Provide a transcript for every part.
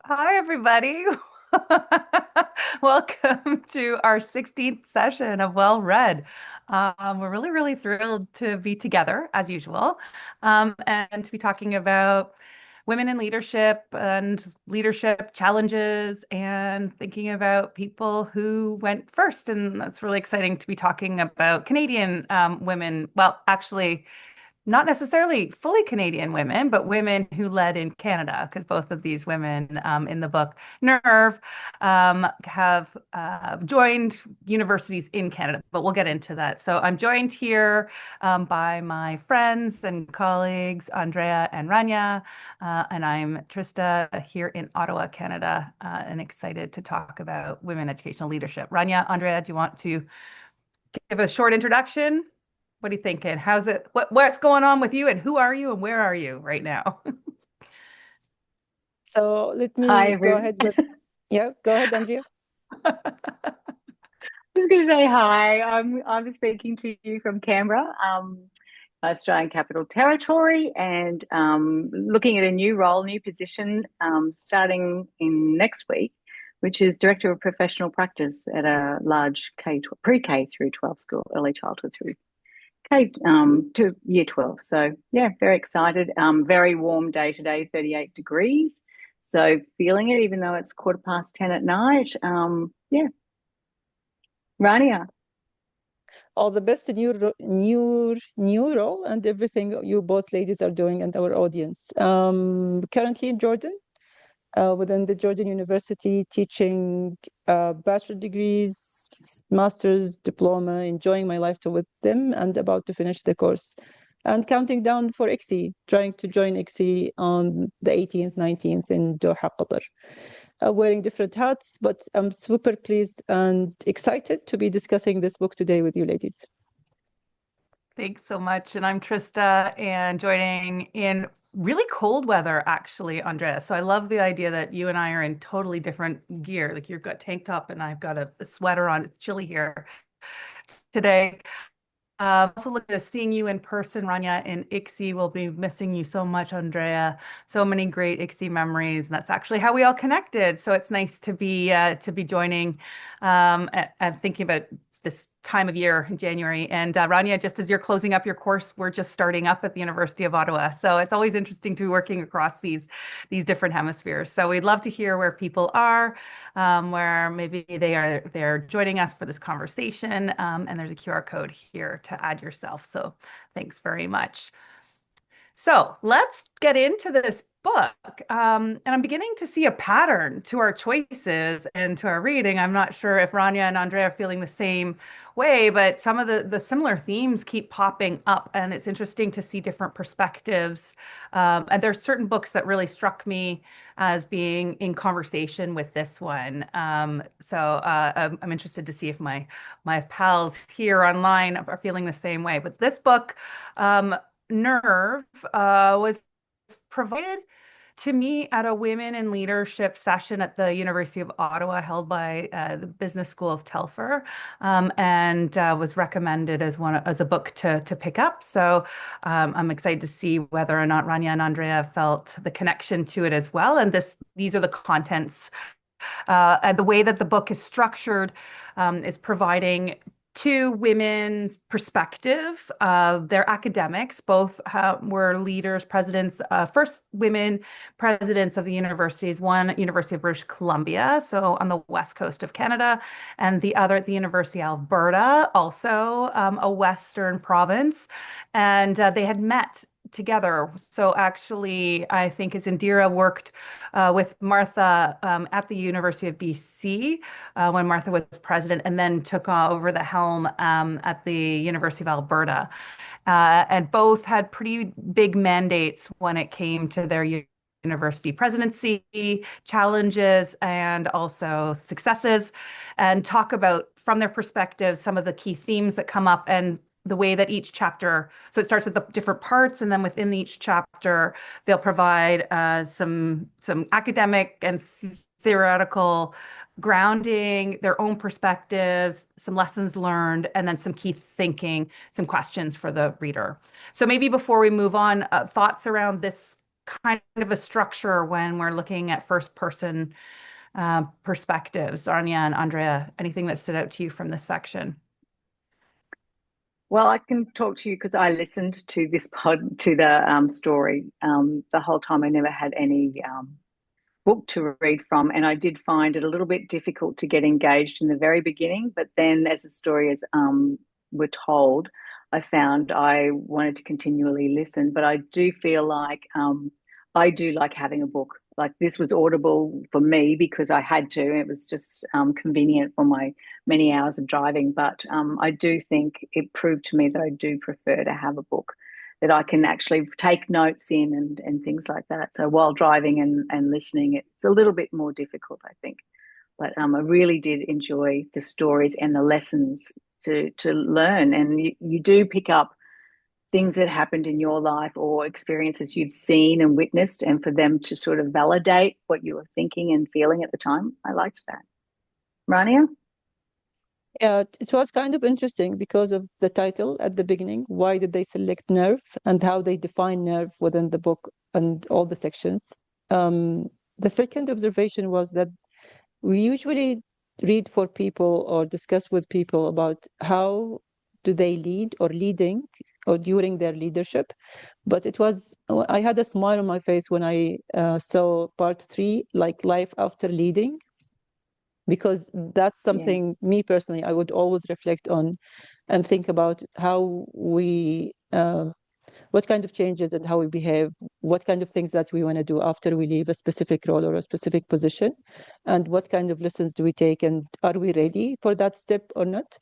Hi, everybody. Welcome to our 16th session of Well Read. We're really, really thrilled to be together as usual, and to be talking about women in leadership and leadership challenges and thinking about people who went first. And that's really exciting to be talking about Canadian women. Well, actually, not necessarily fully Canadian women, but women who led in Canada, because both of these women in the book, Nerve, have joined universities in Canada, but we'll get into that. So I'm joined here by my friends and colleagues, Andrea and Rania, and I'm Trista here in Ottawa, Canada, and excited to talk about women educational leadership. Rania, Andrea, do you want to give a short introduction? What are you thinking? How's it? What's going on with you, and who are you, and where are you right now? So let Hi, me go everyone. ahead with, yeah, go ahead, Andrea. I was going to say hi. I'm speaking to you from Canberra, Australian Capital Territory, and looking at a new role, new position, starting in next week, which is Director of Professional Practice at a large pre-K through 12 school, early childhood through K to year 12. So yeah, very excited. Very warm day today, 38 degrees. So feeling it, even though it's 10:15 at night. Yeah, Rania. All the best in your new role and everything you both ladies are doing and our audience. Currently in Jordan, within the Jordan University, teaching bachelor degrees, master's, diploma, enjoying my life with them, and about to finish the course. And counting down for ICSI, trying to join ICSI on the 18th, 19th in Doha, Qatar. Wearing different hats, but I'm super pleased and excited to be discussing this book today with you ladies. Thanks so much. And I'm Trista, and joining in really cold weather, actually, Andrea. So I love the idea that you and I are in totally different gear. Like you've got tank top, and I've got a sweater on. It's chilly here today. Also look at seeing you in person, Rania, in ICSI. We'll be missing you so much, Andrea. So many great ICSI memories, and that's actually how we all connected. So it's nice to be joining and thinking about this time of year in January. And Rania, just as you're closing up your course, we're just starting up at the University of Ottawa. So it's always interesting to be working across these different hemispheres. So we'd love to hear where people are, where maybe they're joining us for this conversation. And there's a QR code here to add yourself. So thanks very much. So let's get into this book. And I'm beginning to see a pattern to our choices and to our reading. I'm not sure if Rania and Andrea are feeling the same way, but some of the similar themes keep popping up, and it's interesting to see different perspectives. And there's certain books that really struck me as being in conversation with this one. I'm interested to see if my pals here online are feeling the same way. But this book, Nerve, was provided to me at a Women in Leadership session at the University of Ottawa, held by the Business School of Telfer, and was recommended as a book to pick up. So I'm excited to see whether or not Rania and Andrea felt the connection to it as well. And these are the contents. And the way that the book is structured is providing two women's perspective. They're academics. Both were leaders, presidents, first women presidents of the universities, one at University of British Columbia, so on the west coast of Canada, and the other at the University of Alberta, also a western province. And they had met together. So actually, I think as Indira worked with Martha at the University of BC when Martha was president, and then took over the helm at the University of Alberta. And both had pretty big mandates when it came to their university presidency challenges and also successes, and talk about, from their perspective, some of the key themes that come up and the way that each chapter, so it starts with the different parts, and then within each chapter, they'll provide some academic and theoretical grounding, their own perspectives, some lessons learned, and then some key thinking, some questions for the reader. So maybe before we move on, thoughts around this kind of a structure when we're looking at first person perspectives. Anya and Andrea, anything that stood out to you from this section? Well, I can talk to you because I listened to this pod to the story the whole time. I never had any book to read from, and I did find it a little bit difficult to get engaged in the very beginning. But then, as the stories were told, I found I wanted to continually listen. But I do feel like I do like having a book. Like this was audible for me because I had to. It was just convenient for my many hours of driving. But I do think it proved to me that I do prefer to have a book that I can actually take notes in and things like that. So while driving and listening, it's a little bit more difficult, I think. But I really did enjoy the stories and the lessons to learn. And you do pick up things that happened in your life or experiences you've seen and witnessed, and for them to sort of validate what you were thinking and feeling at the time. I liked that. Rania? Yeah, it was kind of interesting because of the title at the beginning. Why did they select nerve and how they define nerve within the book and all the sections? The second observation was that we usually read for people or discuss with people about how do they lead or leading or during their leadership. But I had a smile on my face when I saw part 3, like life after leading, because that's something me personally I would always reflect on and think about how we what kind of changes and how we behave, what kind of things that we want to do after we leave a specific role or a specific position, and what kind of lessons do we take, and are we ready for that step or not.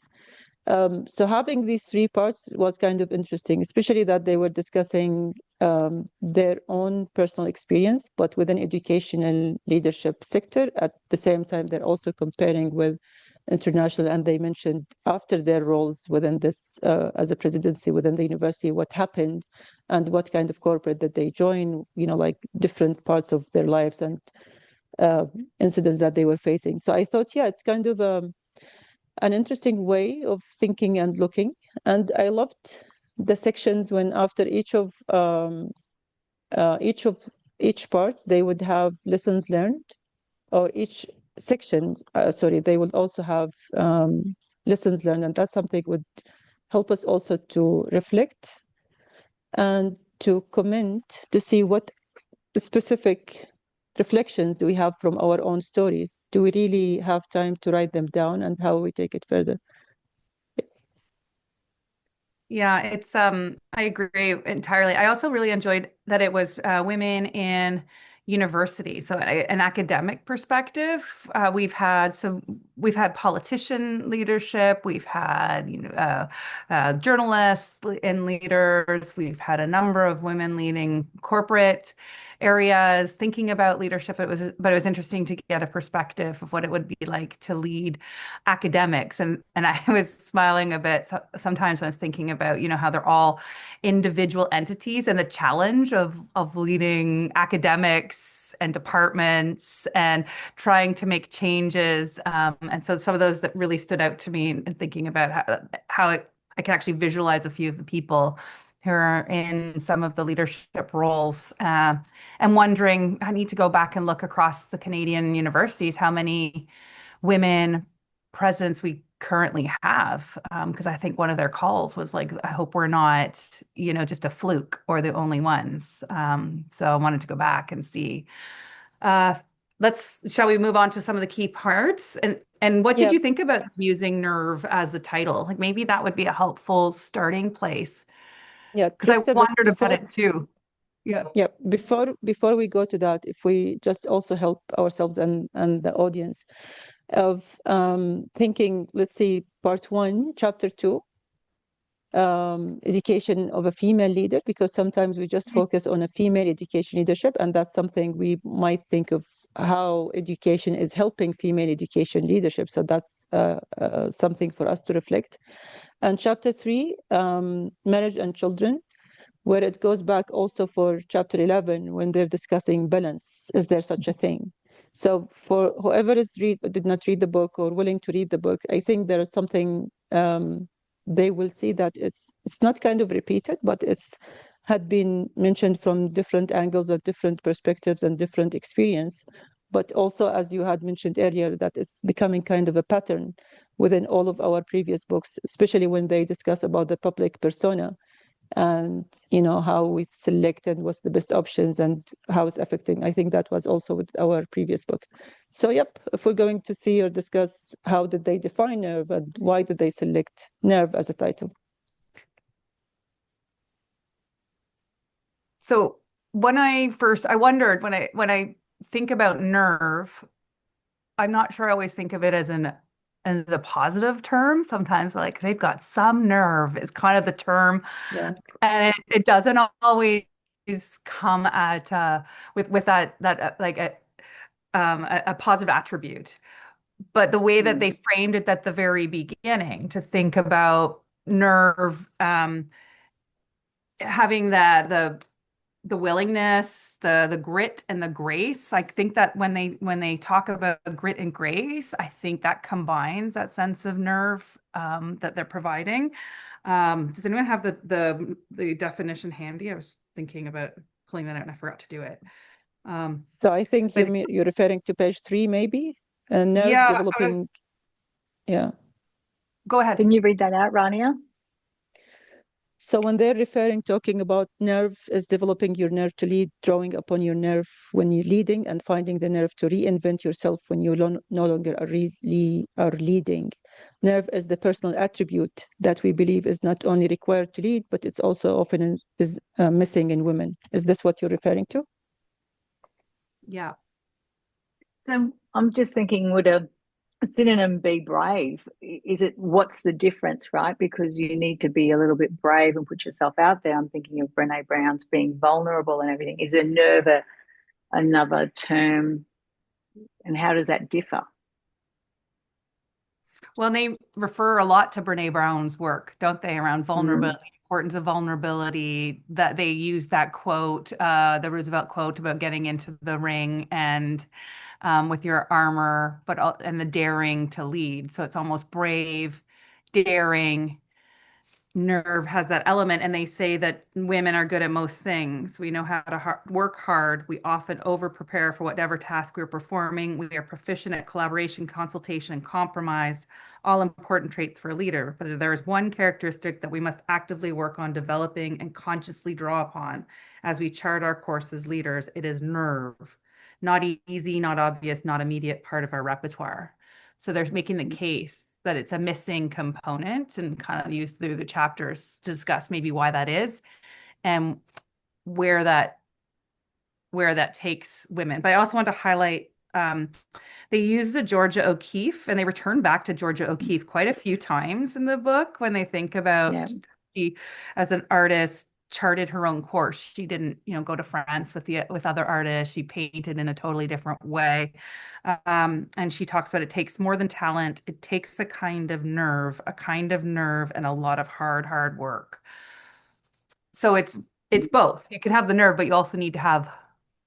So having these 3 parts was kind of interesting, especially that they were discussing their own personal experience, but within educational leadership sector. At the same time, they're also comparing with international, and they mentioned after their roles within this, as a presidency within the university, what happened and what kind of corporate that they join, like different parts of their lives and incidents that they were facing. So I thought, yeah, it's kind of an interesting way of thinking and looking. And I loved the sections when after each part they would have lessons learned, or each section, they would also have lessons learned, and that's something would help us also to reflect and to comment to see what specific reflections do we have from our own stories. Do we really have time to write them down, and how we take it further? Yeah, it's I agree entirely. I also really enjoyed that it was women in university. So an academic perspective, we've had politician leadership, we've had journalists and leaders, we've had a number of women leading corporate areas, thinking about leadership. But it was interesting to get a perspective of what it would be like to lead academics. And I was smiling a bit sometimes when I was thinking about, how they're all individual entities, and the challenge of leading academics and departments and trying to make changes. And so some of those that really stood out to me in thinking about I can actually visualize a few of the people who are in some of the leadership roles, and wondering, I need to go back and look across the Canadian universities, how many women presence we currently have. Because I think one of their calls was like, I hope we're not, just a fluke or the only ones. So I wanted to go back and see. Uh, shall we move on to some of the key parts? And what did Yeah, you think about using nerve as the title? Like maybe that would be a helpful starting place, yeah, because I Krista, but wondered about it too. Yeah. before we go to that, if we just also help ourselves and the audience of thinking, let's see, part 1, chapter 2, education of a female leader, because sometimes we just focus on a female education leadership, and that's something we might think of how education is helping female education leadership. So that's something for us to reflect. And chapter 3, marriage and children, where it goes back also for chapter 11 when they're discussing balance. Is there such a thing? So for whoever did not read the book or willing to read the book, I think there is something they will see that it's not kind of repeated, but it's had been mentioned from different angles or different perspectives and different experience. But also, as you had mentioned earlier, that it's becoming kind of a pattern within all of our previous books, especially when they discuss about the public persona and how we select and what's the best options and how it's affecting. I think that was also with our previous book. So yep, if we're going to see or discuss how did they define nerve and why did they select nerve as a title. So I wondered when I think about nerve, I'm not sure I always think of it as a positive term. Sometimes like they've got some nerve is kind of the term. Yeah. And it doesn't always come at with that like a positive attribute. But the way that they framed it at the very beginning to think about nerve having the willingness, the grit and the grace. I think that when they talk about grit and grace, I think that combines that sense of nerve that they're providing. Does anyone have the definition handy? I was thinking about pulling that out and I forgot to do it. So I think But you're referring to page 3, maybe, and nerve yeah, developing. Yeah. go ahead. Can you read that out, Rania? So when they're talking about nerve is developing your nerve to lead, drawing upon your nerve when you're leading, and finding the nerve to reinvent yourself when you no longer are leading. Nerve is the personal attribute that we believe is not only required to lead, but it's also often is missing in women. Is this what you're referring to? Yeah. So I'm just thinking, would a synonym be brave? Is it, what's the difference, right? Because you need to be a little bit brave and put yourself out there. I'm thinking of Brene Brown's being vulnerable and everything. Is a nerve another term? And how does that differ? Well, and they refer a lot to Brene Brown's work, don't they, around vulnerability, importance of vulnerability, that they use that quote, the Roosevelt quote about getting into the ring and with your armor, and the daring to lead. So it's almost brave, daring. Nerve has that element, and they say that women are good at most things. We know how to work hard. We often over prepare for whatever task we're performing. We are proficient at collaboration, consultation, and compromise, all important traits for a leader. But there is one characteristic that we must actively work on developing and consciously draw upon as we chart our course as leaders. It is nerve. Not easy, not obvious, not immediate part of our repertoire. So they're making the case that it's a missing component and kind of used through the chapters to discuss maybe why that is and where that takes women. But I also want to highlight they use the Georgia O'Keeffe and they return back to Georgia O'Keeffe quite a few times in the book when they think about she as an artist charted her own course. She didn't, go to France with other artists. She painted in a totally different way. And she talks about it takes more than talent. It takes a kind of nerve and a lot of hard work. So it's both. You can have the nerve, but you also need to have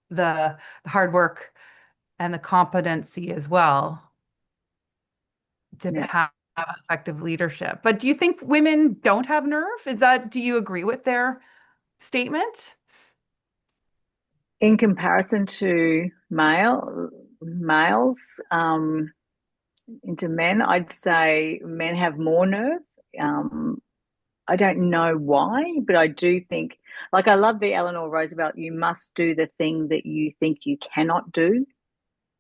the hard work and the competency as well to have effective leadership. But do you think women don't have nerve? Do you agree with their statement? In comparison to males, into men, I'd say men have more nerve. I don't know why, but I do think, like, I love the Eleanor Roosevelt, you must do the thing that you think you cannot do.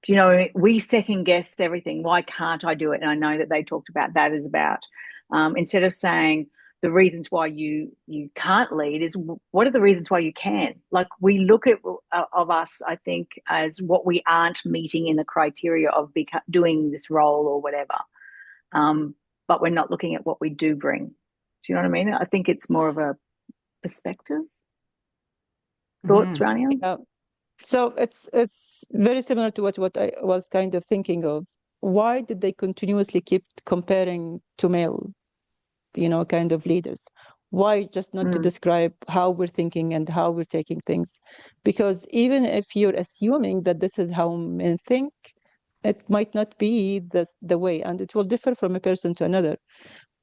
Do you know, we second guess everything. Why can't I do it? And I know that they talked about that as about, instead of saying the reasons why you can't lead, is what are the reasons why you can? Like, we look at of us, I think, as what we aren't meeting in the criteria of doing this role or whatever. But we're not looking at what we do bring. Do you know what I mean? I think it's more of a perspective. Thoughts, Rania? Yeah. So it's very similar to what I was kind of thinking of. Why did they continuously keep comparing to male, kind of leaders? Why just not to describe how we're thinking and how we're taking things? Because even if you're assuming that this is how men think, it might not be the way, and it will differ from a person to another.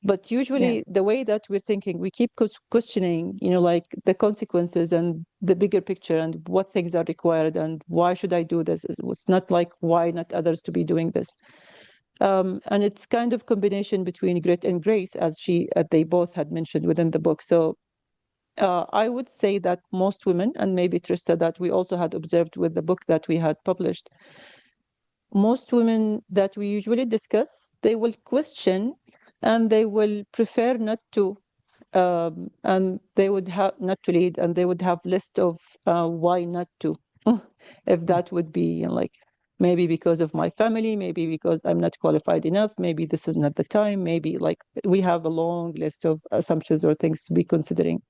But usually the way that we're thinking, we keep questioning, like the consequences and the bigger picture and what things are required and why should I do this? It's not like why not others to be doing this. And it's kind of combination between grit and grace, as they both had mentioned within the book. So I would say that most women, and maybe Trista, that we also had observed with the book that we had published, most women that we usually discuss, they will question and they will prefer not to, and they would have not to lead, and they would have list of why not to, if that would be like maybe because of my family, maybe because I'm not qualified enough, maybe this is not the time, maybe like we have a long list of assumptions or things to be considering.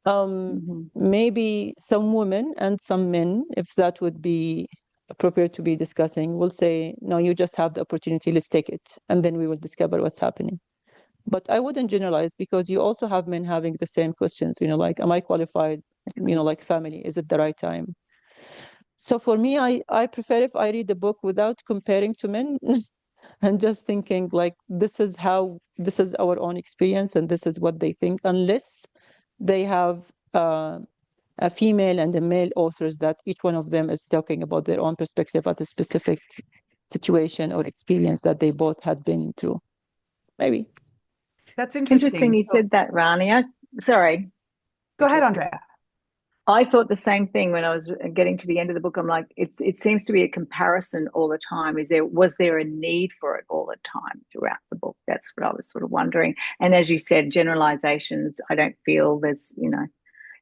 Maybe some women and some men, if that would be appropriate to be discussing, will say, no, you just have the opportunity, let's take it, and then we will discover what's happening. But I wouldn't generalize, because you also have men having the same questions, like, am I qualified? Like family, is it the right time? So for me, I prefer if I read the book without comparing to men and just thinking like, this is our own experience and this is what they think, unless they have a female and a male authors that each one of them is talking about their own perspective at a specific situation or experience that they both had been through. Maybe. That's Interesting interesting. you said that, Rania. Sorry. Go ahead, Andrea. I thought the same thing when I was getting to the end of the book. I'm like, it seems to be a comparison all the time. Was there a need for it all the time throughout the book? That's what I was sort of wondering. And as you said, generalizations, I don't feel there's,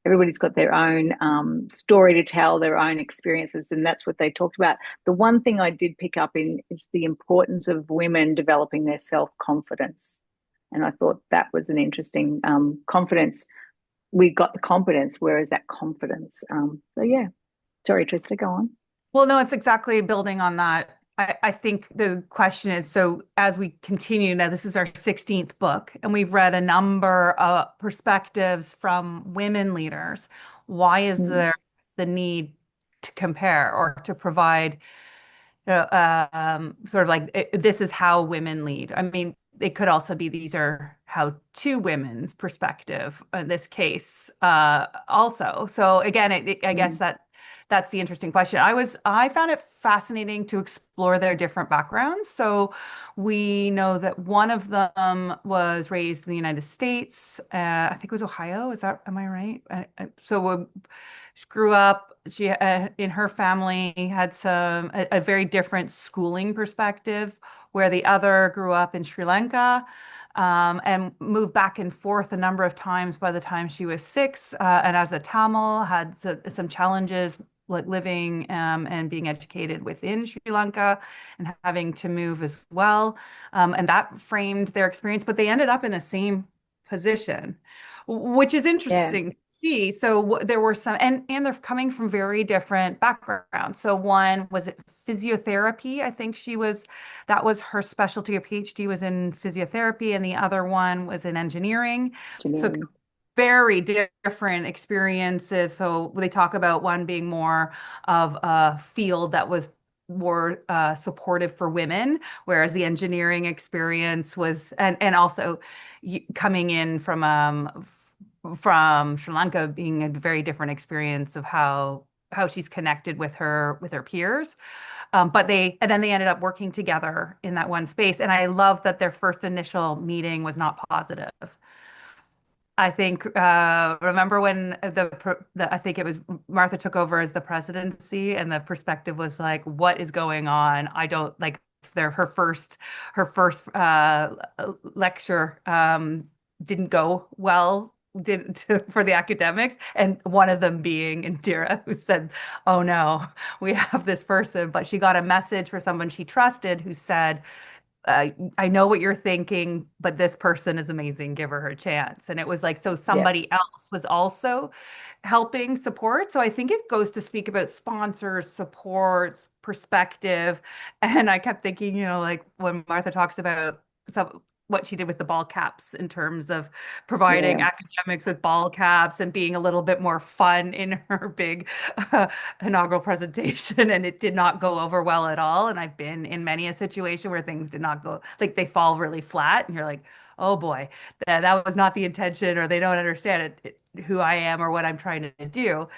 everybody's got their own story to tell, their own experiences, and that's what they talked about. The one thing I did pick up in is the importance of women developing their self-confidence. And I thought that was an interesting confidence. We got the competence. Where is that confidence? So yeah, sorry, Trista, go on. Well, no, it's exactly building on that. I think the question is, so as we continue, now this is our 16th book, and we've read a number of perspectives from women leaders. Why is there the need to compare or to provide sort of like this is how women lead? I mean, it could also be these are how two women's perspective in this case also. So again, I guess that's the interesting question. I found it fascinating to explore their different backgrounds. So we know that one of them was raised in the United States. I think it was Ohio. Am I right? So she grew up, she in her family had a very different schooling perspective, where the other grew up in Sri Lanka and moved back and forth a number of times by the time she was 6. And as a Tamil, had some challenges like living and being educated within Sri Lanka and having to move as well. And that framed their experience, but they ended up in the same position, which is interesting to see. So there were some, and they're coming from very different backgrounds. So one was physiotherapy. I think that was her specialty. Her PhD was in physiotherapy, and the other one was in engineering. So very different experiences. So they talk about one being more of a field that was more supportive for women, whereas the engineering experience was, and also coming in from Sri Lanka, being a very different experience of how she's connected with her peers. And then they ended up working together in that one space. And I love that their first initial meeting was not positive. I think remember when I think it was Martha took over as the presidency, and the perspective was like, what is going on? I don't like her first lecture didn't go well, didn't for the academics, and one of them being Indira, who said, oh no, we have this person, but she got a message for someone she trusted who said, I know what you're thinking, but this person is amazing. Give her a chance. And it was like, so somebody else was also helping support. So I think it goes to speak about sponsors, supports, perspective. And I kept thinking, like when Martha talks about what she did with the ball caps in terms of providing Yeah. academics with ball caps and being a little bit more fun in her big inaugural presentation. And it did not go over well at all. And I've been in many a situation where things did not go, like they fall really flat, and you're like, oh boy, that was not the intention, or they don't understand who I am or what I'm trying to do.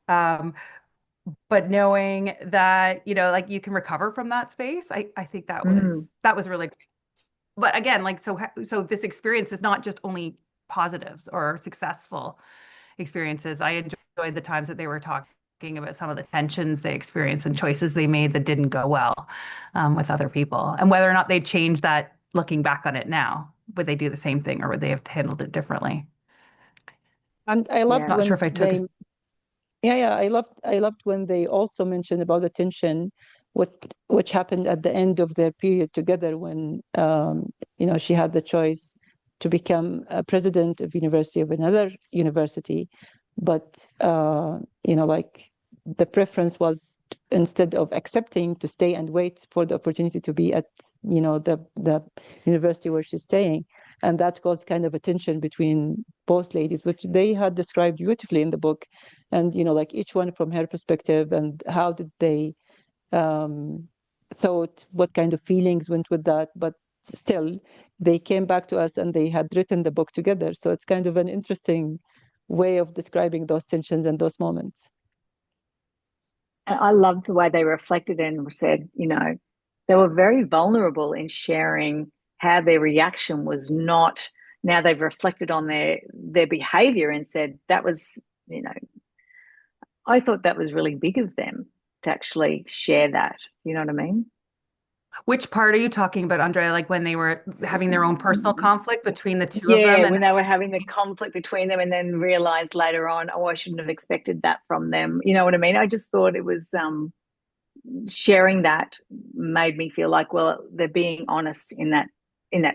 Um, but knowing that, like you can recover from that space, I think Mm. that was really great. But again, like so this experience is not just only positives or successful experiences. I enjoyed the times that they were talking about some of the tensions they experienced and choices they made that didn't go well with other people, and whether or not they change that looking back on it now. Would they do the same thing or would they have handled it differently? And I loved Yeah. Not sure when if I took they, yeah, I loved when they also mentioned about the tension, what which happened at the end of their period together when she had the choice to become a president of university of another university, but like the preference was instead of accepting to stay and wait for the opportunity to be at the university where she's staying, and that caused kind of a tension between both ladies, which they had described beautifully in the book, and like each one from her perspective and how did they um, thought what kind of feelings went with that, but still they came back to us and they had written the book together. So it's kind of an interesting way of describing those tensions and those moments. And I loved the way they reflected and said, they were very vulnerable in sharing how their reaction was not. Now they've reflected on their behavior and said that was, I thought that was really big of them to actually share that. You know what I mean? Which part are you talking about, Andrea? Like when they were having their own personal conflict between the two of Yeah, them, and when they were having the conflict between them and then realized later on, oh, I shouldn't have expected that from them. You know what I mean? I just thought it was sharing that made me feel like, well, they're being honest in that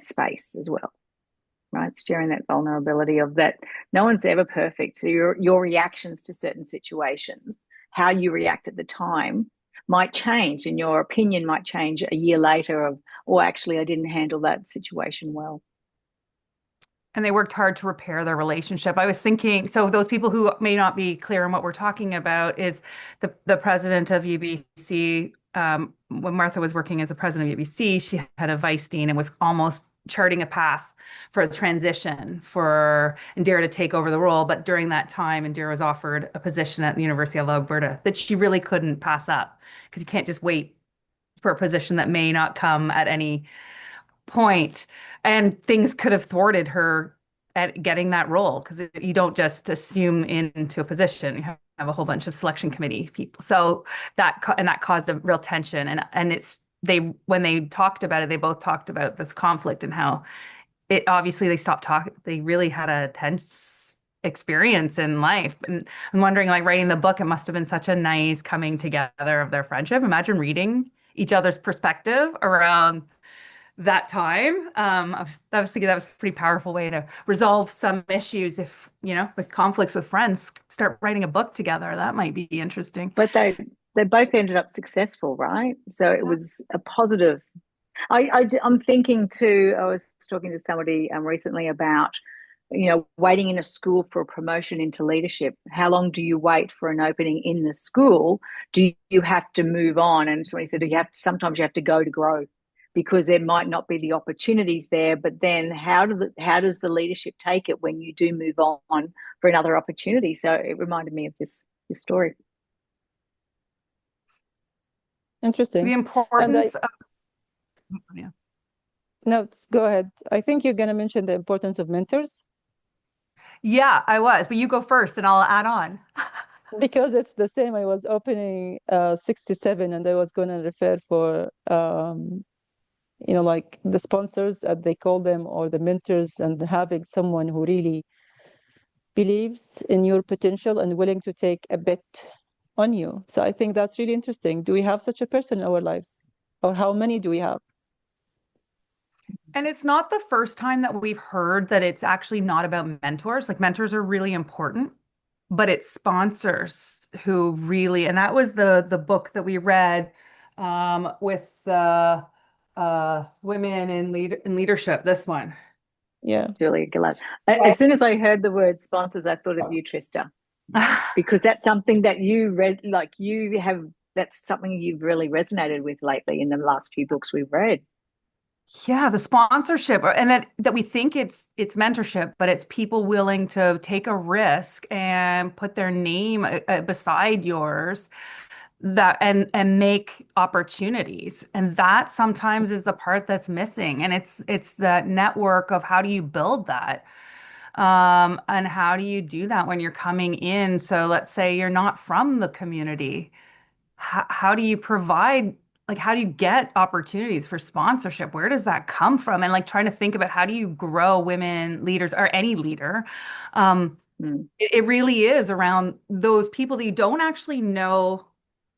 space as well, right? Sharing that vulnerability of that no one's ever perfect. So your reactions to certain situations, how you react at the time might change, and your opinion might change a year later of, oh, actually, I didn't handle that situation well. they worked hard to repair their relationship. I was thinking, so those people who may not be clear on what we're talking about is the president of UBC. When Martha was working as the president of UBC, she had a vice dean and was almost charting a path for a transition for Indira to take over the role. But during that time, Indira was offered a position at the University of Alberta that she really couldn't pass up because you can't just wait for a position that may not come at any point. And things could have thwarted her at getting that role because you don't just assume into a position. You have a whole bunch of selection committee people. So that caused a real tension. And it's they when they talked about it, they both talked about this conflict and how it obviously they stopped talking. They really had a tense experience in life. And I'm wondering, like writing the book, it must have been such a nice coming together of their friendship. Imagine reading each other's perspective around that time. I was thinking that was a pretty powerful way to resolve some issues if, with conflicts with friends, start writing a book together. That might be interesting. But they both ended up successful, right? So it Yeah. was a positive. I'm thinking too. I was talking to somebody recently about, waiting in a school for a promotion into leadership. How long do you wait for an opening in the school? Do you have to move on? And somebody said sometimes you have to go to grow because there might not be the opportunities there. But then how does the leadership take it when you do move on for another opportunity? So it reminded me of this story. The Interesting. And importance of, yeah. no, go ahead. I think you're going to mention the importance of mentors Yeah, I was, but you go first and I'll add on. because it's the same. I was opening 67 and I was going to refer for like the sponsors, as they call them, or the mentors, and having someone who really believes in your potential and willing to take a bet on you. So I think that's really interesting. Do we have such a person in our lives? Or how many do we have? And it's not the first time that we've heard that it's actually not about mentors. Like mentors are really important, but it's sponsors who really, and that was the book that we read with the women in leadership, this one. Yeah. Julia Gillard. Well, As soon as I heard the word sponsors, I thought of you, Trista, because that's something that you read, like you have, that's something you've really resonated with lately in the last few books we've read. yeah, the sponsorship, and that we think it's mentorship, but it's people willing to take a risk and put their name beside yours, that and make opportunities. And that sometimes is the part that's missing. And it's that network of how do you build that? And how do you do that when you're coming in? So let's say you're not from the community. How do you provide, like, how do you get opportunities for sponsorship? Where does that come from? And like trying to think about how do you grow women leaders or any leader? Um, Mm. it really is around those people that you don't actually know.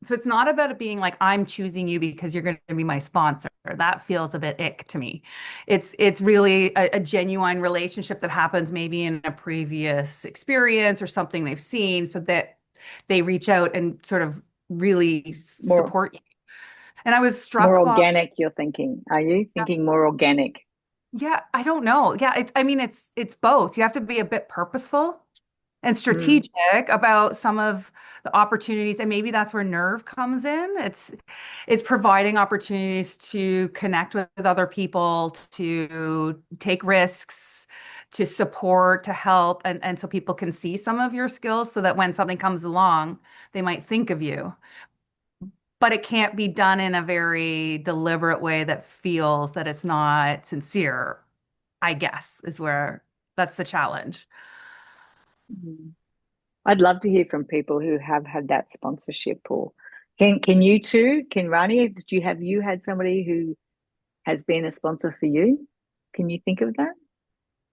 So it's not about it being like, I'm choosing you because you're going to be my sponsor. That feels a bit ick to me. It's really a genuine relationship that happens maybe in a previous experience or something they've seen, so that they reach out and sort of really More, support you. And I was more struck by, organic, you're thinking. Are you thinking more organic? yeah, I don't know. Yeah, I mean, it's both. You have to be a bit purposeful and Mm. strategic about some of the opportunities, and maybe that's where Nerve comes in. It's providing opportunities to connect with other people, to take risks, to support, to help, and so people can see some of your skills so that when something comes along, they might think of you. But it can't be done in a very deliberate way that feels that it's not sincere, I guess, is where that's the challenge. Mm. I'd love to hear from people who have had that sponsorship. Or can you too? Can Rani? Did you had somebody who has been a sponsor for you? Can you think of that?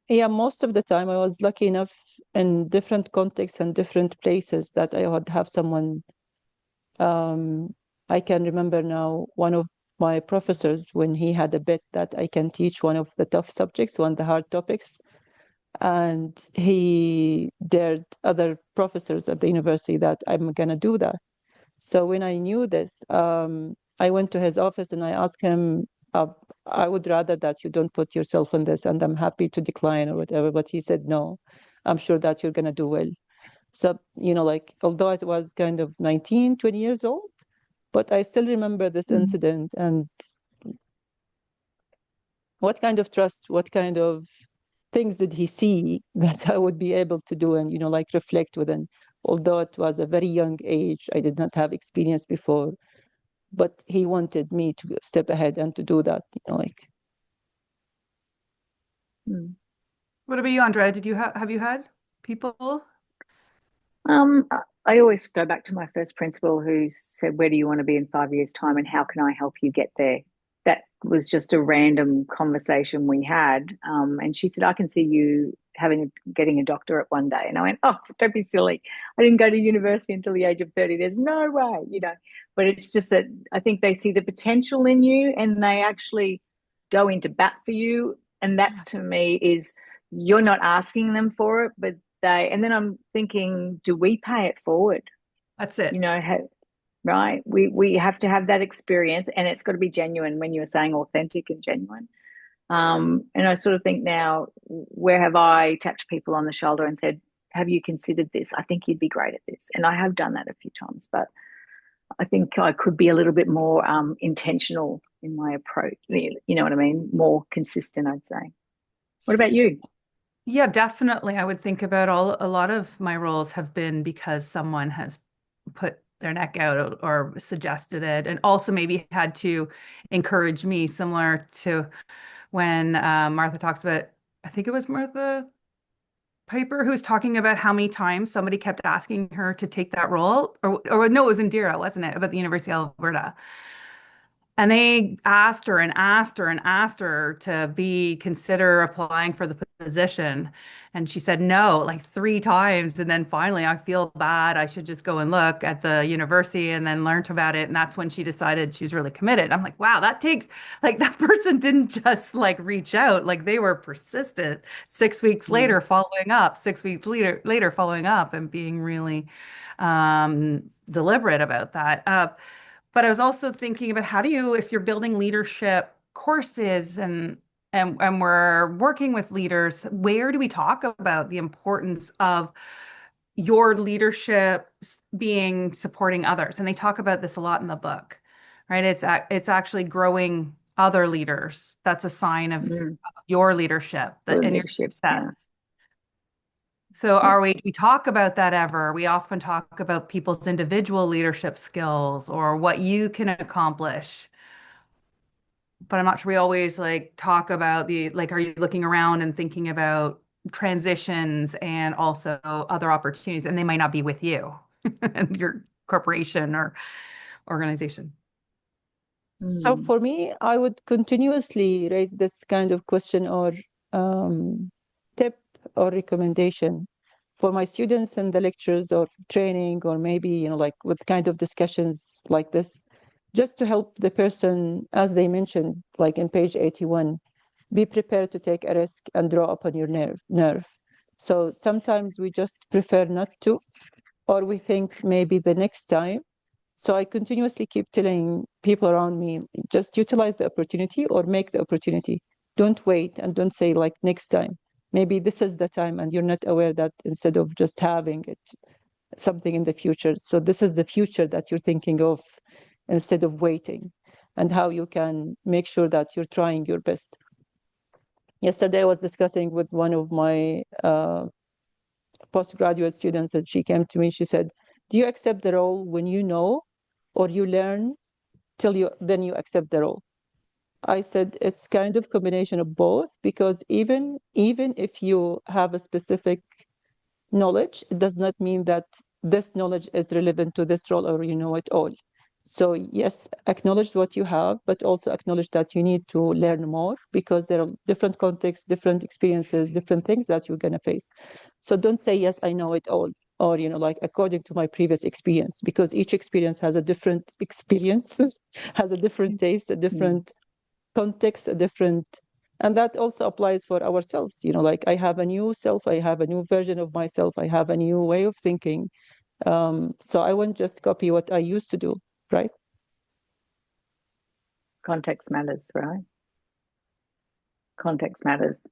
Yeah, most of the time I was lucky enough in different contexts and different places that I would have someone. Um, I can remember now one of my professors when he had a bet that I can teach one of the tough subjects, one of the hard topics, and he dared other professors at the university that I'm gonna do that. So when I knew this, I went to his office and I asked him, uh, I would rather that you don't put yourself in this, and I'm happy to decline or whatever. But he said, no, I'm sure that you're going to do well. So, like, although I was kind of 19, 20 years old, but I still remember this Mm. incident and what kind of trust, what kind of things did he see that I would be able to do and, like reflect within. Although it was a very young age, I did not have experience before, but he wanted me to step ahead and to do that, like. Mm. What about you, Andrea? Did you have you had people? Um, I always go back to my first principal who said, "Where do you want to be in 5 years' time, and how can I help you get there?" That was just a random conversation we had, and she said, "I can see you getting a doctorate one day." And I went, "Oh, don't be silly! I didn't go to university until the age of 30. There's no way." But it's just that I think they see the potential in you, and they actually go into bat for you, and that's to me is you're not asking them for it, but and then I'm thinking, do we pay it forward? That's You it. know, right? We have to have that experience, and it's got to be genuine. When you were saying authentic and genuine, and I sort of think now, where have I tapped people on the shoulder and said, "Have you considered this? I think you'd be great at this." And I have done that a few times, but I think I could be a little bit more intentional in my approach. You know what I mean? More consistent, I'd say. What about you? Yeah, definitely. I would think about a lot of my roles have been because someone has put their neck out or suggested it, and also maybe had to encourage me, similar to when Martha talks about, I think it was Martha Piper who was talking about how many times somebody kept asking her to take that role, or no, it was Indira, wasn't it, about the University of Alberta? And they asked her and asked her and asked her to be consider applying for the position. And she said no, like three times. And then finally, I feel bad. I should just go and look at the university, and then learned about it. And that's when she decided she was really committed. I'm like, wow, that takes, like, that person didn't just like reach out, like they were persistent. 6 weeks Mm. later, following up, 6 weeks later, following up and being really deliberate about that. But I was also thinking about how do you, if you're building leadership, courses and we're working with leaders, where do we talk about the importance of your leadership being supporting others? And they talk about this a lot in the book, right? It's actually growing other leaders. That's a sign of Mm. your leadership Good and your leadership. Yeah. success. So Yeah. do we talk about that ever? We often talk about people's individual leadership skills or what you can accomplish. But I'm not sure we always like talk about are you looking around and thinking about transitions and also other opportunities, and they might not be with you and your corporation or organization. So Mm. for me, I would continuously raise this kind of question or um, tip or recommendation for my students in the lectures or training, or maybe, like with kind of discussions like this, just to help the person, as they mentioned, like in page 81, be prepared to take a risk and draw upon your nerve. So sometimes we just prefer not to, or we think maybe the next time. So I continuously keep telling people around me, just utilize the opportunity or make the opportunity. Don't wait and don't say like next time. Maybe this is the time and you're not aware that instead of just having it, something in the future. So this is the future that you're thinking of instead of waiting, and how you can make sure that you're trying your best. Yesterday, I was discussing with one of my postgraduate students, and she came to me. She said, "Do you accept the role when you know, or you learn till you accept the role?" I said it's kind of combination of both, because even if you have a specific knowledge, it does not mean that this knowledge is relevant to this role or you know it all. So yes, acknowledge what you have, but also acknowledge that you need to learn more, because there are different contexts, different experiences, different things that you're going to face. So don't say, yes, I know it all, or, like according to my previous experience, because each experience has a different experience, has a different taste, a Mm. different context, a different, and that also applies for ourselves. Like I have a new self, I have a new version of myself, I have a new way of thinking. So I won't just copy what I used to do, right? Context matters, right? Context matters.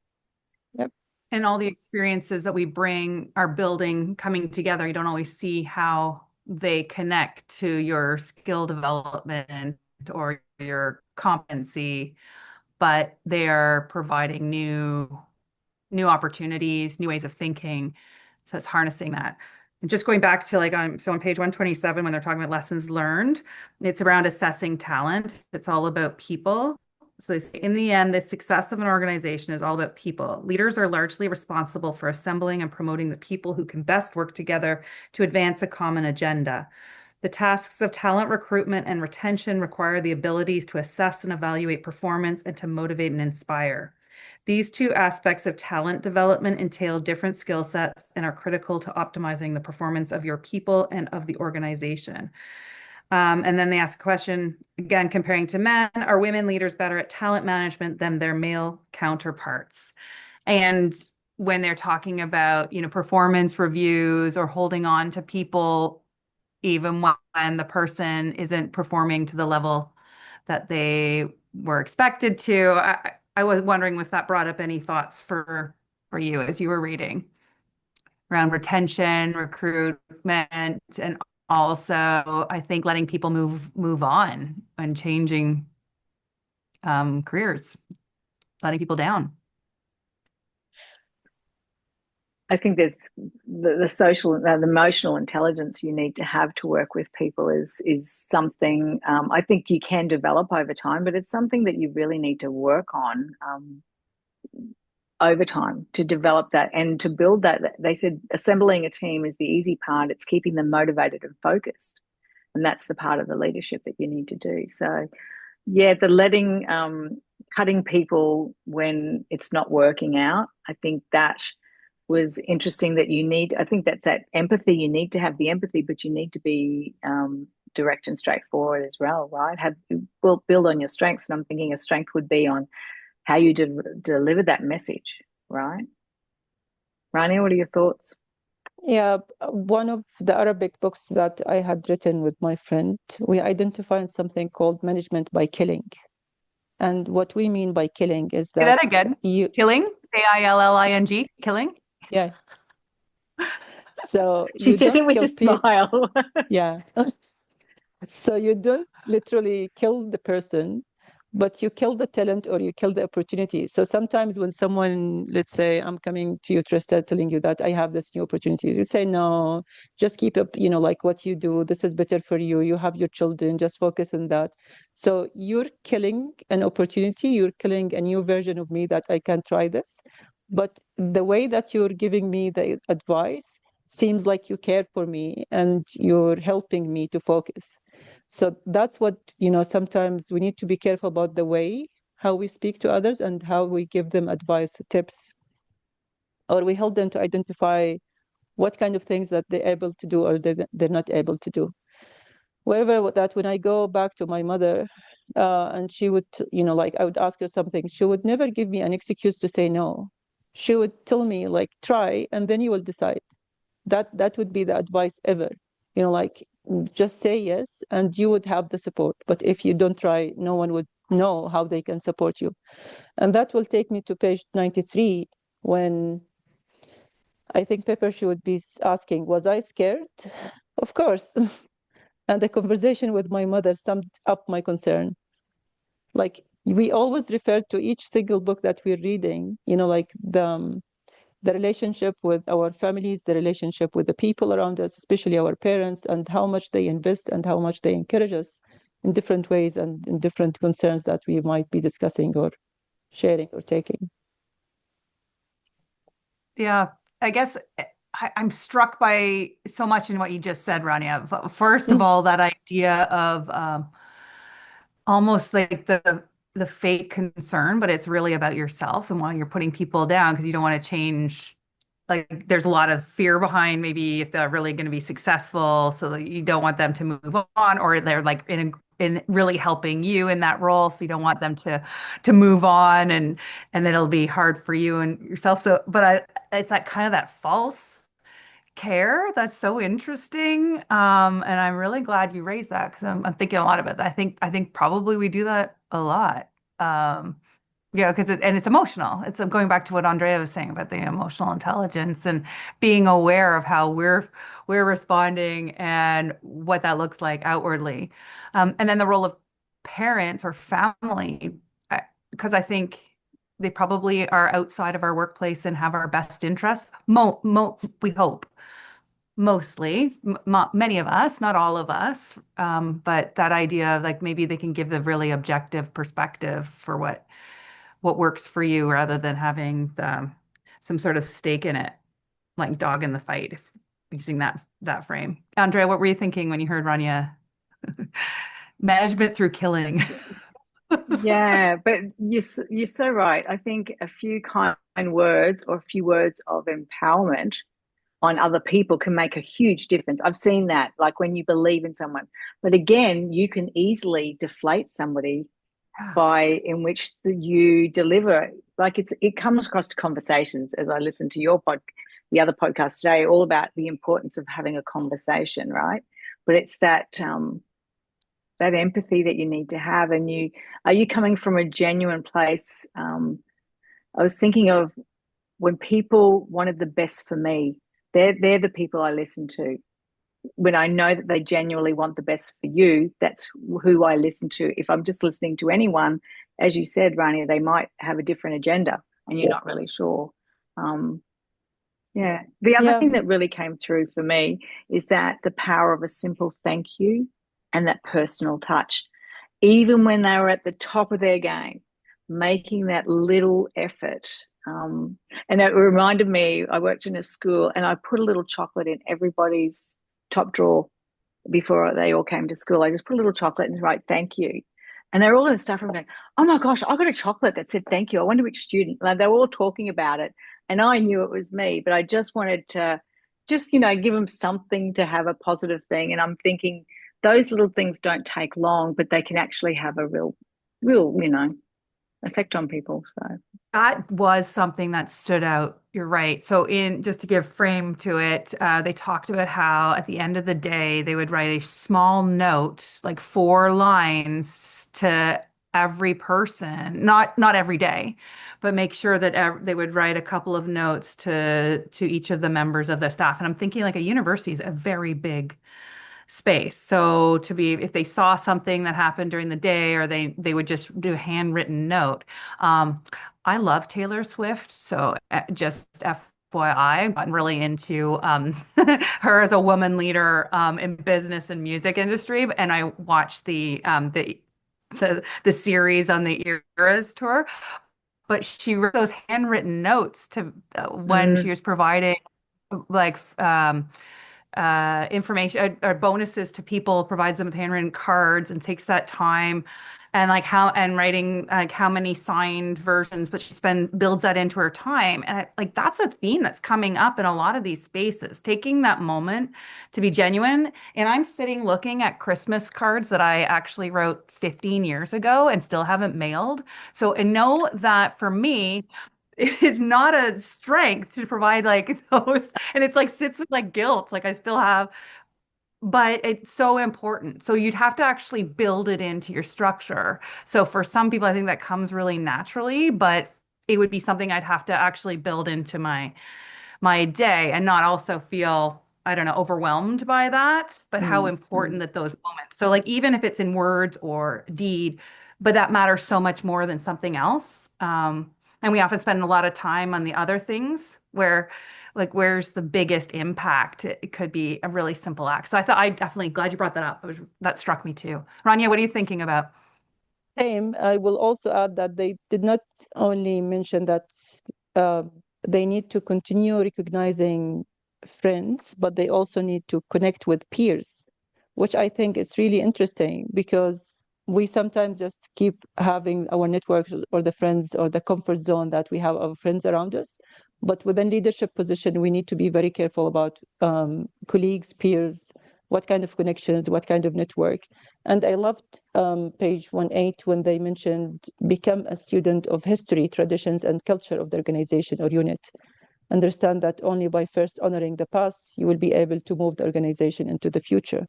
Yep. And all the experiences that we bring are building, coming together. You don't always see how they connect to your skill development or your competency, but they are providing new opportunities, new ways of thinking. So it's harnessing that. And just going back to on page 127, when they're talking about lessons learned, it's around assessing talent. It's all about people. So they say, in the end, the success of an organization is all about people. Leaders are largely responsible for assembling and promoting the people who can best work together to advance a common agenda. The tasks of talent recruitment and retention require the abilities to assess and evaluate performance and to motivate and inspire. These two aspects of talent development entail different skill sets and are critical to optimizing the performance of your people and of the organization. And then they ask a question, again, comparing to men, are women leaders better at talent management than their male counterparts? And when they're talking about, performance reviews or holding on to people, even when the person isn't performing to the level that they were expected to, I was wondering if that brought up any thoughts for you as you were reading around retention, recruitment, and also I think letting people move on and changing careers, letting people down. I think there's the social, the emotional intelligence you need to have to work with people is something I think you can develop over time, but it's something that you really need to work on over time to develop that and to build that. They said assembling a team is the easy part. It's keeping them motivated and focused, and that's the part of the leadership that you need to do. So yeah, the cutting people when it's not working out, I think that was interesting. That you need, I think that's that empathy. You need to have the empathy, but you need to be direct and straightforward as well, right? Build on your strengths, and I'm thinking a strength would be on how you deliver that message, right? Rania, what are your thoughts? Yeah, one of the Arabic books that I had written with my friend, we identified something called management by killing. And what we mean by killing is Say that that again. you, Killing, Killing, killing. yeah. So She you said it don't with kill a people. smile. Yeah. So you don't literally kill the person, but you kill the talent or you kill the opportunity. So sometimes when someone, let's say I'm coming to you, Trista, telling you that I have this new opportunity, you say, no, just keep up, like what you do. This is better for you. You have your children, just focus on that. So you're killing an opportunity. You're killing a new version of me that I can try this. But the way that you're giving me the advice seems like you care for me and you're helping me to focus. So that's what, sometimes we need to be careful about the way how we speak to others and how we give them advice, tips, or we help them to identify what kind of things that they're able to do or they're not able to do. Wherever that, when I go back to my mother, and she would, like I would ask her something, she would never give me an excuse to say no. She would tell me, like, try, and then you will decide. That would be the advice ever. Like, just say yes and you would have the support. But if you don't try, no one would know how they can support you. And that will take me to page 93, when I think Pepper, she would be asking, was I scared? Of course. And the conversation with my mother summed up my concern. Like, we always refer to each single book that we're reading, like the relationship with our families, the relationship with the people around us, especially our parents, and how much they invest and how much they encourage us in different ways and in different concerns that we might be discussing or sharing or taking. Yeah, I guess I'm struck by so much in what you just said, Rania. First of Mm. all, that idea of almost like the fake concern, but it's really about yourself and why you're putting people down because you don't want to change. Like there's a lot of fear behind maybe if they're really going to be successful, so that you don't want them to move on, or they're like in really helping you in that role, so you don't want them to move on, and it'll be hard for you and yourself. So, but it's that kind of that false care that's so interesting. And I'm really glad you raised that because I'm thinking a lot of it. I think probably we do that a lot. Um, yeah, because it's emotional. It's going back to what Andrea was saying about the emotional intelligence and being aware of how we're responding and what that looks like outwardly. And then the role of parents or family, because I think they probably are outside of our workplace and have our best interests. We hope mostly, many of us, not all of us, but that idea of like maybe they can give the really objective perspective for what works for you rather than having some sort of stake in it, like dog in the fight, using that frame. Andrea, what were you thinking when you heard Rania? Management through killing. Yeah, but you're so right. I think a few kind words or a few words of empowerment on other people can make a huge difference. I've seen that, like when you believe in someone. But again, you can easily deflate somebody by in which you deliver. Like it comes across to conversations as I listen to the other podcast today, all about the importance of having a conversation, right? But it's that empathy that you need to have, and are you coming from a genuine place? I was thinking of when people wanted the best for me, they're the people I listen to. When I know that they genuinely want the best for you, that's who I listen to. If I'm just listening to anyone, as you said, Rania, they might have a different agenda and you're not really sure. Um, yeah. The other Yeah. thing that really came through for me is that the power of a simple thank you and that personal touch, even when they were at the top of their game, making that little effort. And it reminded me, I worked in a school and I put a little chocolate in everybody's top drawer before they all came to school. I just put a little chocolate and write thank you. And they're all in the staff room going, oh my gosh, I got a chocolate that said thank you. I wonder which student. Like, they were all talking about it. And I knew it was me, but I just wanted to give them something to have a positive thing. And I'm thinking those little things don't take long, but they can actually have a real, effect on people. So That was something that stood out. You're right. So, in just to give frame to it, they talked about how at the end of the day they would write a small note, like 4 lines, to every person, not every day, but make sure that they would write a couple of notes to each of the members of the staff. And I'm thinking like a university is a very big space. So to be, if they saw something that happened during the day, or they would just do a handwritten note. Um, I love Taylor Swift, so just FYI, I've gotten really into her as a woman leader in business and music industry, and I watched the series on the Eras tour. But she wrote those handwritten notes to when Mm, she was providing like information or bonuses to people, provides them with handwritten cards and takes that time and like how and writing like how many signed versions, but she spends builds that into her time. And like that's a theme that's coming up in a lot of these spaces, taking that moment to be genuine. And I'm sitting looking at Christmas cards that I actually wrote 15 years ago and still haven't mailed. So and know that for me, it is not a strength to provide like those, and it's like sits with like guilt, like I still have, but it's so important. So you'd have to actually build it into your structure. So for some people I think that comes really naturally, but it would be something I'd have to actually build into my day and not also feel, I don't know, overwhelmed by that, but how mm, important mm. that those moments. So like even if it's in words or deed, but that matters so much more than something else. And we often spend a lot of time on the other things where like where's the biggest impact? It could be a really simple act. So I thought I definitely glad you brought that up. That struck me too. Rania, what are you thinking about? Same. I will also add that they did not only mention that uh, they need to continue recognizing friends, but they also need to connect with peers, which I think is really interesting because we sometimes just keep having our networks or the friends or the comfort zone that we have our friends around us. But within leadership position, we need to be very careful about colleagues, peers, what kind of connections, what kind of network. And I loved page 18 when they mentioned become a student of history, traditions, and culture of the organization or unit. Understand that only by first honoring the past, you will be able to move the organization into the future.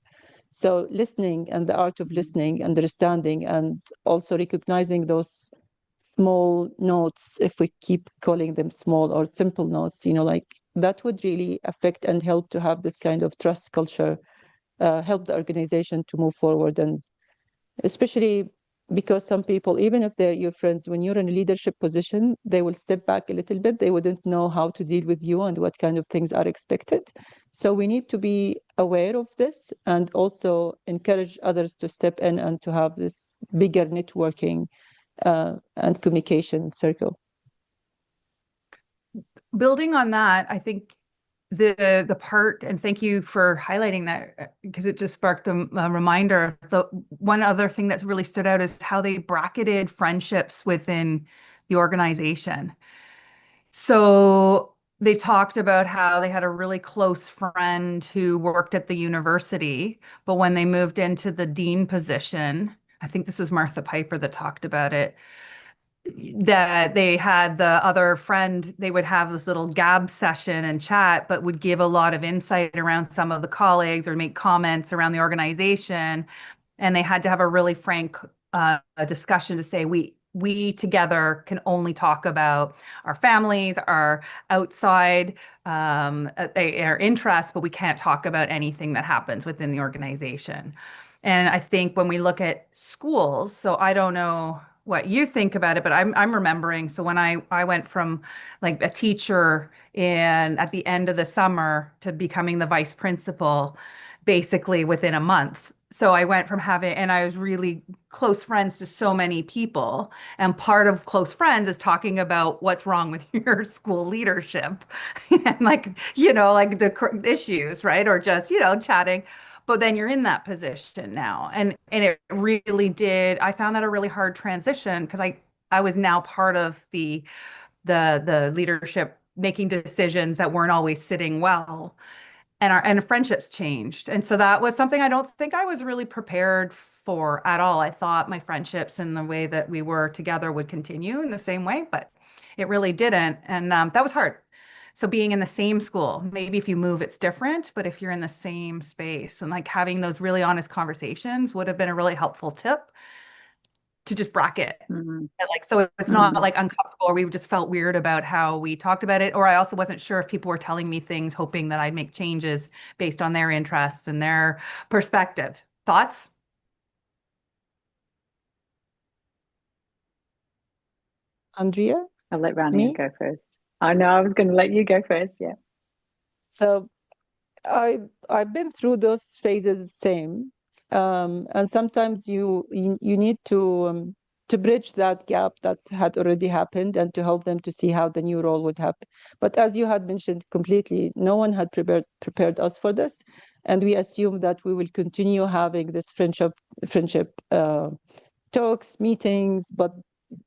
So listening and the art of listening, understanding, and also recognizing those small notes, if we keep calling them small or simple notes, like that would really affect and help to have this kind of trust culture, help the organization to move forward. And especially because some people, even if they're your friends, when you're in a leadership position, they will step back a little bit. They wouldn't know how to deal with you and what kind of things are expected. So we need to be aware of this and also encourage others to step in and to have this bigger networking and communication circle. Building on that, I think the part, and thank you for highlighting that because it just sparked a reminder. The one other thing that's really stood out is how they bracketed friendships within the organization. So they talked about how they had a really close friend who worked at the university, but when they moved into the dean position, I think this was Martha Piper that talked about it, that they had the other friend, they would have this little gab session and chat, but would give a lot of insight around some of the colleagues or make comments around the organization. And they had to have a really frank discussion to say, we together can only talk about our families, our outside, our interests, but we can't talk about anything that happens within the organization. And I think when we look at schools, so I don't know what you think about it, but I'm remembering. So when I went from like a teacher in at the end of the summer to becoming the vice principal, basically within a month. So I went from having, and I was really close friends to so many people. And part of close friends is talking about what's wrong with your school leadership and like, like the issues, right? Or just, chatting. But then you're in that position now. And it really did, I found that a really hard transition because I was now part of the leadership making decisions that weren't always sitting well, and friendships changed. And so that was something I don't think I was really prepared for at all. I thought my friendships and the way that we were together would continue in the same way, but it really didn't. And that was hard. So being in the same school, maybe if you move, it's different, but if you're in the same space and like having those really honest conversations would have been a really helpful tip to just bracket. Mhm. And, like, so it's not like uncomfortable, or we just felt weird about how we talked about it. Or I also wasn't sure if people were telling me things, hoping that I'd make changes based on their interests and their perspective. Thoughts? Andrea, I'll let Rania me. go first. I know I was going to let you go first. Yeah. So I've been through those phases same. And sometimes you need to bridge that gap that's had already happened and to help them to see how the new role would happen. But as you had mentioned completely, no one had prepared us for this. And we assume that we will continue having this friendship talks, meetings, but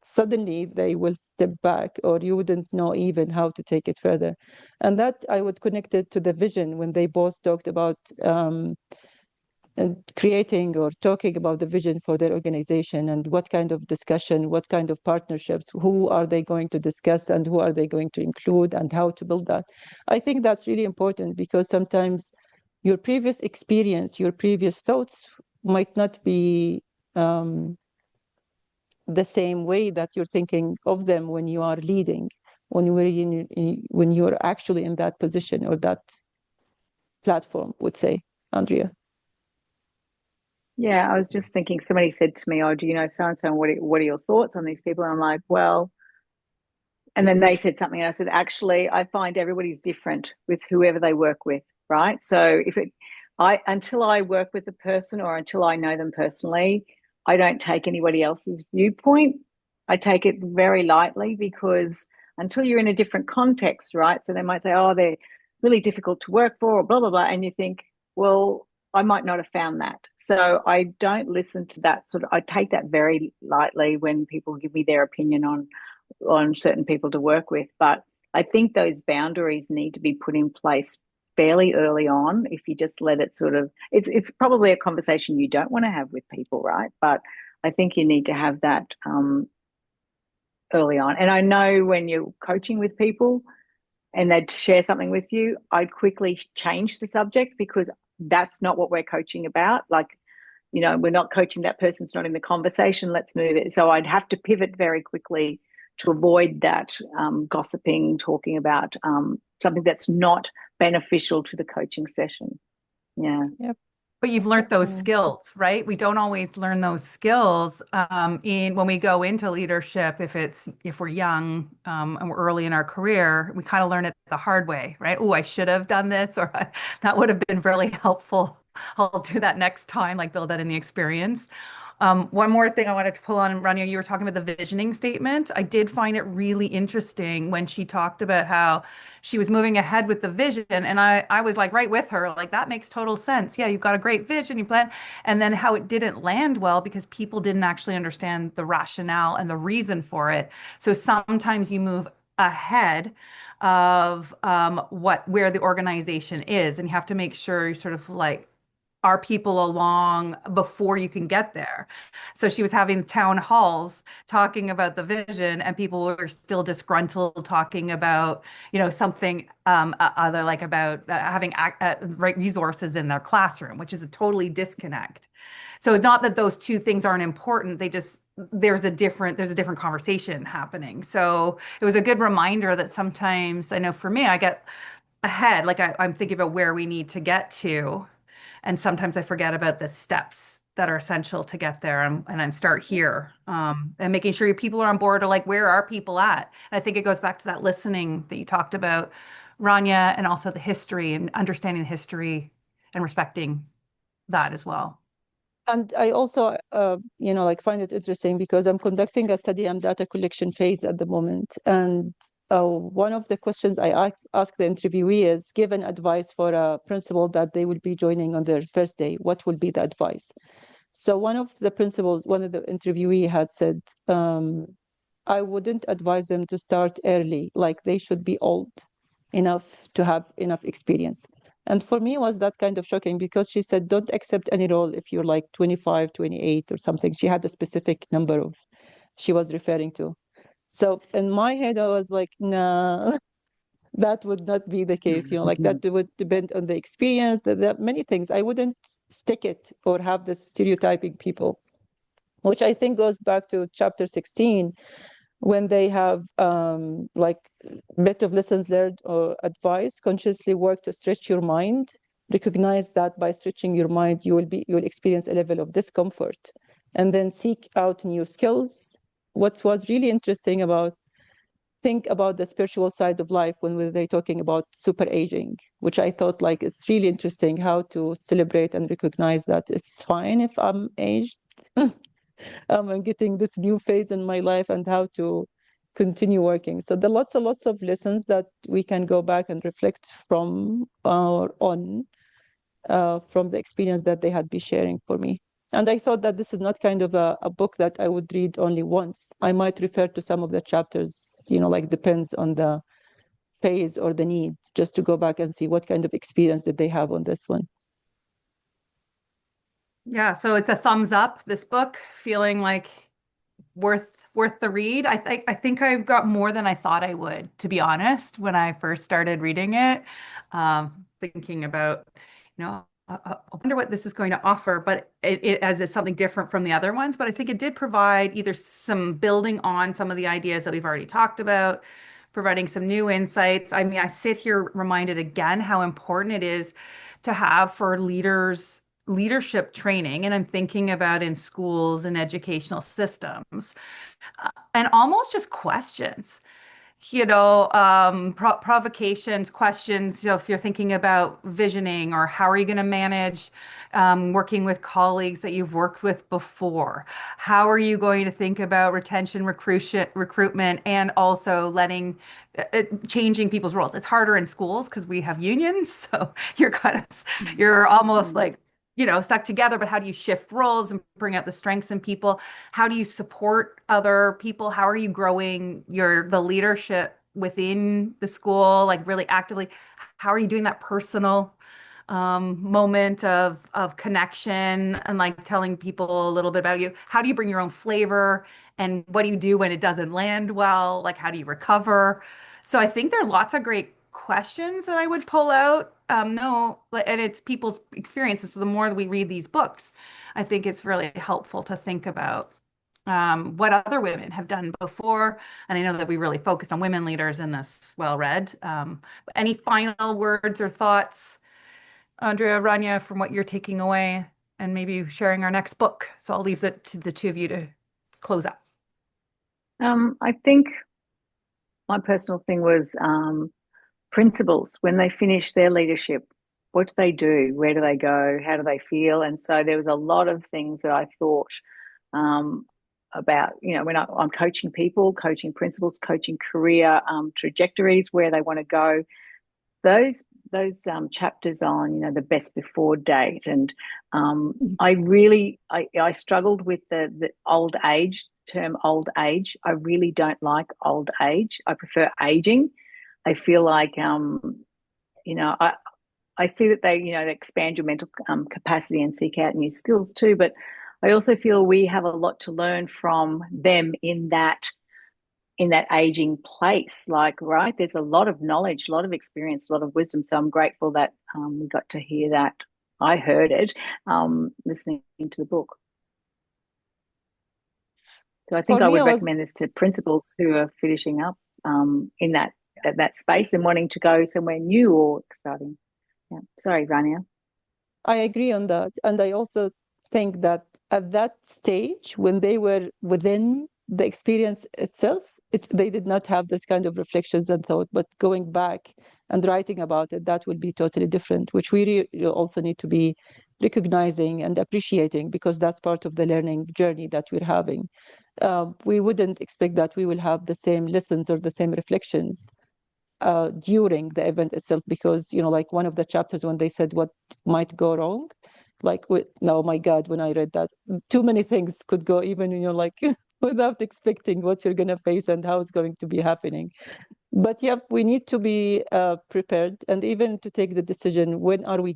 suddenly they will step back, or you wouldn't know even how to take it further. And that I would connect it to the vision when they both talked about and creating or talking about the vision for their organization and what kind of discussion, what kind of partnerships, who are they going to discuss and who are they going to include and how to build that. I think that's really important because sometimes your previous experience, your previous thoughts might not be the same way that you're thinking of them when you are leading, when you're actually in that position or that platform, would say, Andrea. Yeah, I was just thinking, somebody said to me, "Oh, do you know so and so? What are your thoughts on these people?" And I'm like, "Well," and then they said something, and I said, "Actually, I find everybody's different with whoever they work with, right? So if it, I until I work with the person or until I know them personally, I don't take anybody else's viewpoint. I take it very lightly because until you're in a different context, right? So they might say, "Oh, they're really difficult to work for," or blah blah blah, and you think, well, I might not have found that. So I don't listen to that sort of, I take that very lightly when people give me their opinion on certain people to work with. But I think those boundaries need to be put in place fairly early on. If you just let it sort of, it's probably a conversation you don't want to have with people, right? But I think you need to have that early on. And I know when you're coaching with people and they'd share something with you, I'd quickly change the subject because that's not what we're coaching about. Like, we're not coaching, that person's not in the conversation, let's move it. So I'd have to pivot very quickly to avoid that gossiping, talking about something that's not beneficial to the coaching session. Yeah. Yep. But you've learned those skills, right? We don't always learn those skills in when we go into leadership. If we're young and we're early in our career, we kind of learn it the hard way, right? Oh, I should have done this, or that would have been really helpful. I'll do that next time, like build that in the experience. One more thing I wanted to pull on, Rania, you were talking about the visioning statement. I did find it really interesting when she talked about how she was moving ahead with the vision. And I was like right with her, like that makes total sense. Yeah, you've got a great vision, you plan. And then how it didn't land well because people didn't actually understand the rationale and the reason for it. So sometimes you move ahead of where the organization is, and you have to make sure you sort of like are people along before you can get there. So she was having town halls talking about the vision, and people were still disgruntled talking about, something other, like about having right resources in their classroom, which is a totally disconnect. So it's not that those two things aren't important. They just there's a different conversation happening. So it was a good reminder that sometimes I know for me, I get ahead, like I'm thinking about where we need to get to. And sometimes I forget about the steps that are essential to get there, and I start here, and making sure people are on board, or like, where are people at? And I think it goes back to that listening that you talked about, Rania, and also the history and understanding the history and respecting that as well. And I also, like find it interesting because I'm conducting a study and data collection phase at the moment. And one of the questions I ask the interviewee is, given advice for a principal that they will be joining on their first day, what will be the advice? So one of the interviewee had said, I wouldn't advise them to start early, like they should be old enough to have enough experience. And for me, was that kind of shocking because she said, don't accept any role if you're like 25, 28 or something. She had a specific number of she was referring to. So in my head, I was like, nah, that would not be the case. Like that would depend on the experience, that many things. I wouldn't stick it or have this stereotyping people. which I think goes back to chapter 16, when they have like bit of lessons learned or advice. Consciously work to stretch your mind. Recognize that by stretching your mind, you will experience a level of discomfort, and then seek out new skills. What was really interesting about think about the spiritual side of life when they talking about super aging, which I thought like it's really interesting how to celebrate and recognize that it's fine if I'm aged. I'm getting this new phase in my life, and how to continue working. So there are lots and lots of lessons that we can go back and reflect from from the experience that they had been sharing for me. And I thought that this is not kind of a book that I would read only once. I might refer to some of the chapters, like depends on the phase or the need, just to go back and see what kind of experience did they have on this one. Yeah, so it's a thumbs up, this book, feeling like worth the read. I think I got more than I thought I would, to be honest, when I first started reading it. Thinking about, I wonder what this is going to offer, but as it's something different from the other ones. But I think it did provide either some building on some of the ideas that we've already talked about, providing some new insights. I mean, I sit here reminded again how important it is to have for leaders leadership training, and I'm thinking about in schools and educational systems, and almost just questions, provocations, questions. If you're thinking about visioning, or how are you going to manage working with colleagues that you've worked with before? How are you going to think about retention, recruitment, and also changing people's roles? It's harder in schools because we have unions, so you're almost like stuck together. But how do you shift roles and bring out the strengths in people? How do you support other people? How are you growing the leadership within the school, like really actively? How are you doing that personal moment of connection, and like telling people a little bit about you? How do you bring your own flavor? And what do you do when it doesn't land well? Like, how do you recover? So I think there are lots of great questions that I would pull out. No, and it's people's experiences. So the more that we read these books, I think it's really helpful to think about what other women have done before. And I know that we really focused on women leaders in this well-read. Any final words or thoughts, Andrea, Rania, from what you're taking away, and maybe sharing our next book? So I'll leave it to the two of you to close out. I think my personal thing was principals. When they finish their leadership, what do they do? Where do they go? How do they feel? And so there was a lot of things that I thought about, when I'm coaching people, coaching principals, coaching career trajectories, where they want to go. Those chapters on, the best before date, and I struggled with the old age term. Old age, I really don't like old age. I prefer aging. I feel like I see that they expand your mental capacity and seek out new skills too, but I also feel we have a lot to learn from them in that aging place. Like, right, there's a lot of knowledge, a lot of experience, a lot of wisdom. So I'm grateful that we got to hear that. I heard it listening to the book. So I think I would recommend this to principals who are finishing up in that space and wanting to go somewhere new or exciting. Yeah. Sorry, Rania. I agree on that. And I also think that at that stage, when they were within the experience itself, they did not have this kind of reflections and thought. But going back and writing about it, that will be totally different, which we also need to be recognizing and appreciating, because that's part of the learning journey that we're having. We wouldn't expect that we will have the same lessons or the same reflections during the event itself, because like one of the chapters when they said what might go wrong, like oh my God, when I read that, too many things could go, even like without expecting what you're going to face and how it's going to be happening. But yeah, we need to be prepared, and even to take the decision, when are we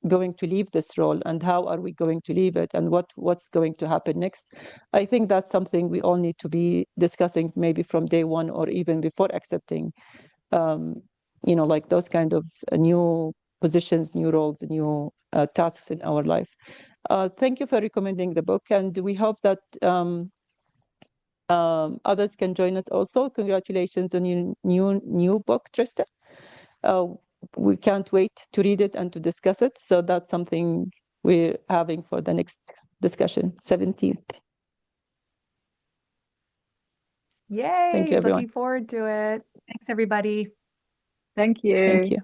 going to leave this role, and how are we going to leave it, and what's going to happen next. I think that's something we all need to be discussing, maybe from day one or even before accepting like those kind of new positions, new roles, new tasks in our life. Thank you for recommending the book, and we hope that others can join us also. Congratulations on your new book, Trista. We can't wait to read it and to discuss it. So that's something we're having for the next discussion, 17th. Yay! Thank you, everyone. Looking forward to it. Thanks, everybody. Thank you. Thank you.